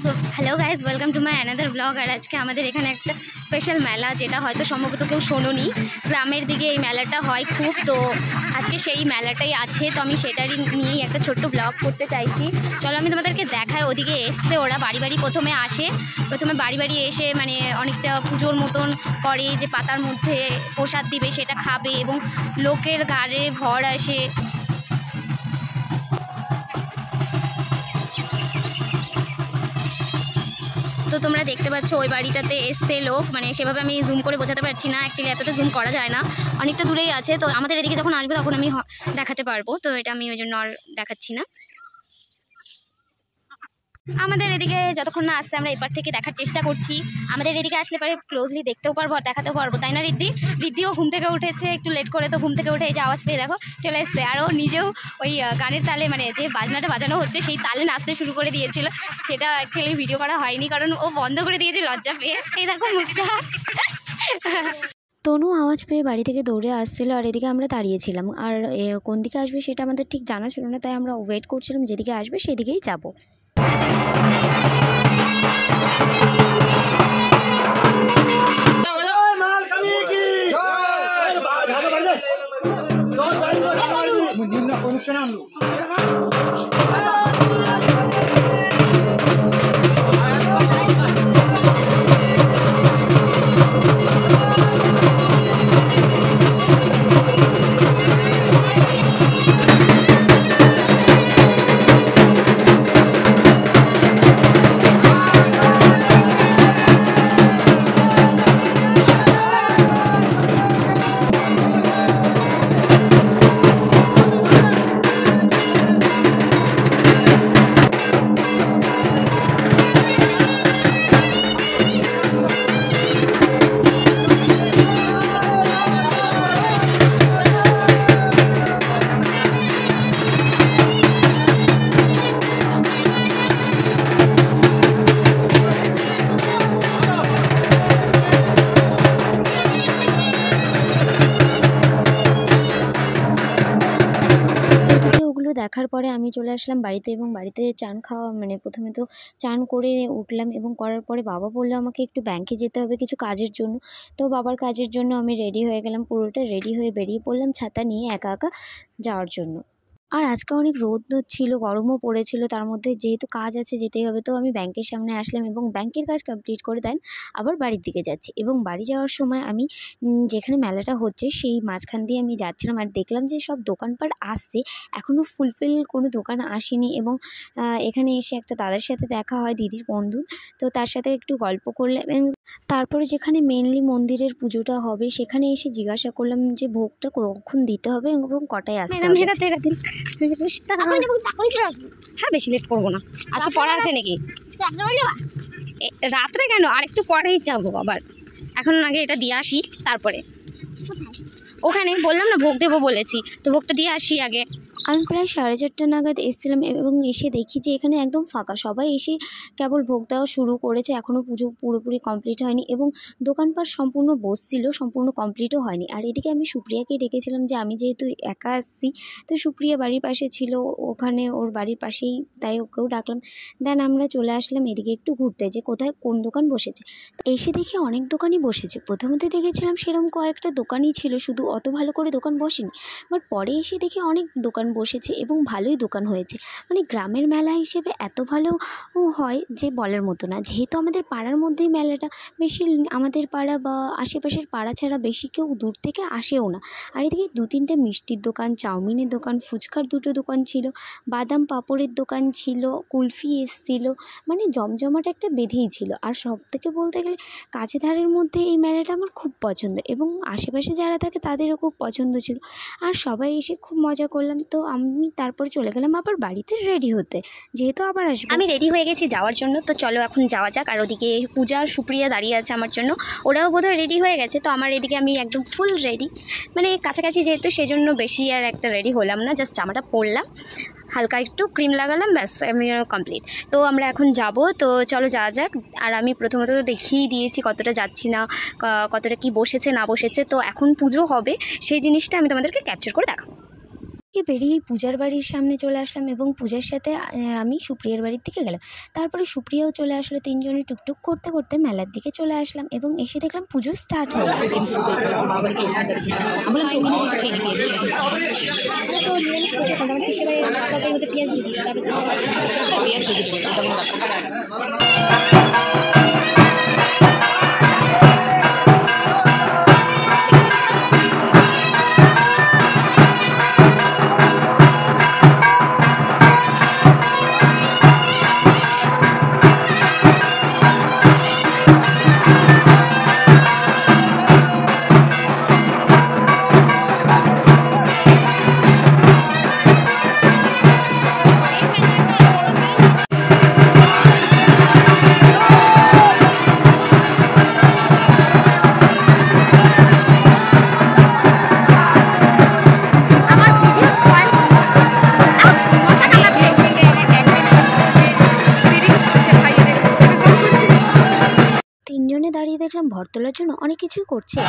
So hello guys, welcome to my another blog. আর আজকে আমাদের এখানে একটা স্পেশাল মেলা, যেটা হয়তো সম্ভবত কেউ শোনোনি। গ্রামের দিকে এই মেলাটা হয় খুব, তো আজকে সেই মেলাটাই আছে। তো আমি সেটারই নিয়েই একটা ছোট্ট ব্লগ করতে চাইছি। চলো আমি তোমাদেরকে দেখাই। ওদিকে এসছে ওরা বাড়ি বাড়ি প্রথমে বাড়ি বাড়ি এসে মানে অনেকটা পুজোর মতন করে, যে পাতার মধ্যে প্রসাদ দিবে, সেটা খাবে এবং লোকের গাড়ে ভর আসে। তো তোমরা দেখতে পাচ্ছ ওই বাড়িটাতে এসছে লোক, মানে সেভাবে আমি জুম করে বোঝাতে পারছি না, অ্যাকচুয়ালি এতটা জুম করা যায় না, অনেকটা দূরেই আছে। তো আমাদের এদিকে যখন আসবে তখন আমি দেখাতে পারবো, তো এটা আমি ওই জন্য আর দেখাচ্ছি না। আমাদের এদিকে যতক্ষণ না আসছে আমরা এপার থেকে দেখার চেষ্টা করছি। আমাদের এদিকে আসলে পরে ক্লোজলি দেখতেও পারবো আর দেখাতেও পারবো, তাই না রিদ্ধিও ঘুম থেকে উঠেছে একটু লেট করে, তো ঘুম থেকে উঠে এই যে আওয়াজ পেয়ে দেখো চলে এসছে। আর ও নিজেও ওই গানের তালে, মানে যে বাজনাটা বাজানো হচ্ছে সেই তালে নাচতে শুরু করে দিয়েছিল। সেটা অ্যাকচুয়ালি ভিডিও করা হয়নি, কারণ ও বন্ধ করে দিয়েছে লজ্জা পেয়ে। এই দেখো মুখটা। তনু আওয়াজ পেয়ে বাড়ি থেকে দৌড়ে আসছিল, আর এদিকে আমরা দাঁড়িয়েছিলাম। আর কোন দিকে আসবে সেটা আমাদের ঠিক জানা ছিল না, তাই আমরা ওয়েট করছিলাম যেদিকে আসবে সেদিকেই যাব। দেখার পরে আমি চলে আসলাম বাড়িতে, এবং বাড়িতে চান খাওয়া, মানে প্রথমে তো চান করে উঠলাম, এবং করার পরে বাবা বললো আমাকে একটু ব্যাংকে যেতে হবে কিছু কাজের জন্য। তো বাবার কাজের জন্য আমি রেডি হয়ে গেলাম, পুরোটা রেডি হয়ে বেরিয়ে পড়লাম ছাতা নিয়ে একা একা যাওয়ার জন্য। আর আজকে অনেক রোদ ছিল, গরমও পড়েছিল, তার মধ্যে যেহেতু কাজ আছে যেতেই হবে। তো আমি ব্যাংকের সামনে আসলাম এবং ব্যাংকের কাজ কমপ্লিট করে দেন আবার বাড়ির দিকে যাচ্ছি। এবং বাড়ি যাওয়ার সময় আমি যেখানে মেলাটা হচ্ছে সেই মাঝখান দিয়ে আমি যাচ্ছিলাম, আর দেখলাম যে সব দোকানপাট আসছে, এখনও ফুলফিল কোনো দোকান আসেনি। এবং এখানে এসে একটা দাদার সাথে দেখা হয়, দিদির বন্ধু, তো তার সাথে একটু গল্প করলাম। এবং তারপরে যেখানে মেনলি মন্দিরের পুজোটা হবে সেখানে এসে জিজ্ঞাসা করলাম যে ভোগটা কখন দিতে হবে এবং কটায় আসতে হবে। হ্যাঁ, বেশি লেট করবো না, আজকে পড়া আছে নাকি? রাত্রে কেন, আর একটু পরেই যাবো আবার। এখন আগে এটা দিয়ে আসি, তারপরে ওখানে বললাম না ভোগ দেবো বলেছি, তো ভোগটা দিয়ে আসি আগে। আমি প্রায় 4:30 নাগাদ এসেছিলাম, এবং এসে দেখি যে এখানে একদম ফাঁকা, সবাই এসে কেবল ভোগ দেওয়া শুরু করেছে, এখনও পুজো পুরোপুরি কমপ্লিট হয়নি, এবং দোকানপাট সম্পূর্ণ বসছিল, সম্পূর্ণ কমপ্লিটও হয়নি। আর এদিকে আমি সুপ্রিয়াকে ডেকেছিলাম যে আমি যেহেতু একা আসছি, তো সুপ্রিয়া বাড়ির পাশে ছিল, ওখানে ওর বাড়ির পাশেই, তাই ওকেও ডাকলাম। দেন আমরা চলে আসলাম এদিকে একটু ঘুরতে, যে কোথায় কোন দোকান বসেছে। এসে দেখি অনেক দোকানই বসেছে। প্রথমে দেখেছিলাম সেরকম কয়েকটা দোকানই ছিল, শুধু অত ভালো করে দোকান বসেনি। বাট পরে এসে দেখি অনেক দোকান বসেছে এবং ভালোই দোকান হয়েছে। মানে গ্রামের মেলা হিসেবে এত ভালো হয় যে বলার মতো না। যেহেতু আমাদের পাড়ার মধ্যেই মেলাটা, বেশি আমাদের পাড়া বা আশেপাশের পাড়া ছাড়া বেশি কেউ দূর থেকে আসেও না। আর এদিকে 2-3টে মিষ্টির দোকান, চাউমিনের দোকান, ফুচকার 2টো দোকান ছিল, বাদাম পাঁপড়ের দোকান ছিল, কুলফি এসছিল, মানে জমজমাট একটা বেঁধেই ছিল। আর সব থেকে বলতে গেলে কাছে ধারের মধ্যে এই মেলাটা আমার খুব পছন্দ, এবং আশেপাশে যারা থাকে তাদেরও খুব পছন্দ ছিল। আর সবাই এসে খুব মজা করলাম। তো আমি তারপরে চলে গেলাম আবার বাড়িতে রেডি হতে, যেহেতু আবার আসবো। আমি রেডি হয়ে গেছি যাওয়ার জন্য, তো চলো এখন যাওয়া যাক। আর ওদিকে পূজা আর সুপ্রিয়া দাঁড়িয়ে আছে আমার জন্য, ওরাও বোধহয় রেডি হয়ে গেছে। তো আমার এদিকে আমি একদম ফুল রেডি, মানে কাছাকাছি যেহেতু সেজন্য বেশি আর একটা রেডি হলাম না, জাস্ট জামাটা পরলাম, হালকা একটু ক্রিম লাগালাম, ব্যাস আমি কমপ্লিট। তো আমরা এখন যাব, তো চলো যাওয়া যাক। আর আমি প্রথমত দেখিয়ে দিয়েছি কতটা যাচ্ছি না, কতটা কি বসেছে না বসেছে। তো এখন পুজো হবে, সেই জিনিসটা আমি তোমাদেরকে ক্যাপচার করে দেখাবো। থেকে বেরিয়ে পূজার বাড়ির সামনে চলে আসলাম এবং পূজার সাথে আমি সুপ্রিয়ার বাড়ির দিকে গেলাম। তারপরে সুপ্রিয়াও চলে আসলো, তিনজনে টুকটুক করতে করতে মেলার দিকে চলে আসলাম এবং এসে দেখলাম পুজো স্টার্ট হয়ে গেছে। তিনজনে দাঁড়িয়ে দেখলাম ভর তোলার জন্য অনেক কিছুই করছে।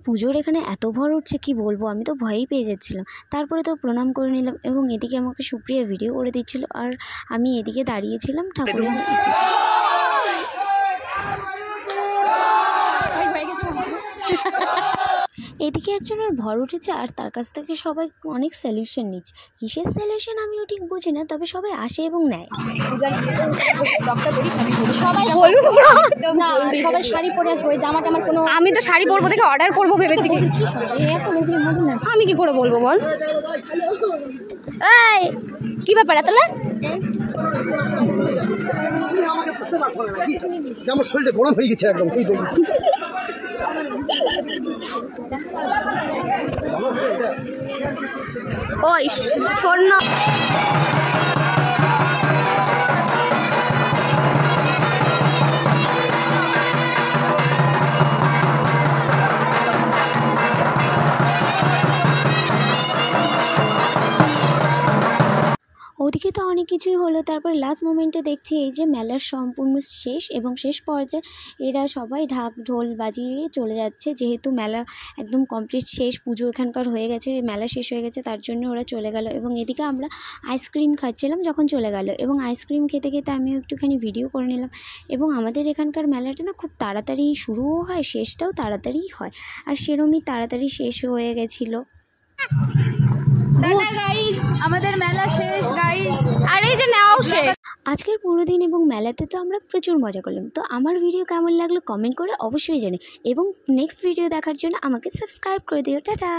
পুজোর এখানে এত ভর উঠছে কি বলবো, আমি তো ভয়ই পেয়ে যাচ্ছিলাম। তারপরে তো প্রণাম করে নিলাম এবং এদিকে আমাকে সুপ্রিয়া ভিডিও করে দিচ্ছিল আর আমি এদিকে দাঁড়িয়েছিলাম ঠাকুরের। এদিকে একজনের ভর উঠেছে আর তার কাছ থেকে সবাই অনেক সলিউশন নিচ্ছে। কিসের সলিউশন আমিও ঠিক বুঝি না, তবে সবাই আসে এবং নেয়। সবাই শাড়ি পরে আসবো, জামাটা আমার কোনো, আমি তো শাড়ি পরবো দেখে অর্ডার করবো ভেবেছি। আমি কি করে বলবো বল? এই কি ব্যাপার তাহলে? আমার শরীরটা গরম হয়ে গেছে একদম। ওই স্বর্ণ অনেক কিছুই হলো। তারপর লাস্ট মোমেন্টে দেখছি এই যে মেলার সম্পূর্ণ শেষ এবং শেষ পর্যায়ে এরা সবাই ঢাক ঢোল বাজিয়ে চলে যাচ্ছে, যেহেতু মেলা একদম কমপ্লিট শেষ, পুজো এখানকার হয়ে গেছে, মেলা শেষ হয়ে গেছে, তার জন্য ওরা চলে গেল। এবং এদিকে আমরা আইসক্রিম খাচ্ছিলাম যখন চলে গেল, এবং আইসক্রিম খেতে খেতে আমিও একটুখানি ভিডিও করে নিলাম। এবং আমাদের এখানকার মেলাটা না খুব তাড়াতাড়ি শুরুও হয়, শেষটাও তাড়াতাড়িই হয়, আর সেরমই তাড়াতাড়ি শেষ হয়ে গেছিলো। গাইস, আমাদের মেলা শেষ গাইস, আর এই যে নাও শেষ। আজকের পুরো দিন এবং মেলাতে তো আমরা প্রচুর মজা করলাম। তো আমার ভিডিও কেমন লাগলো কমেন্ট করে অবশ্যই জানি, এবং নেক্সট ভিডিও দেখার জন্য আমাকে সাবস্ক্রাইব করে দিও। টাটা।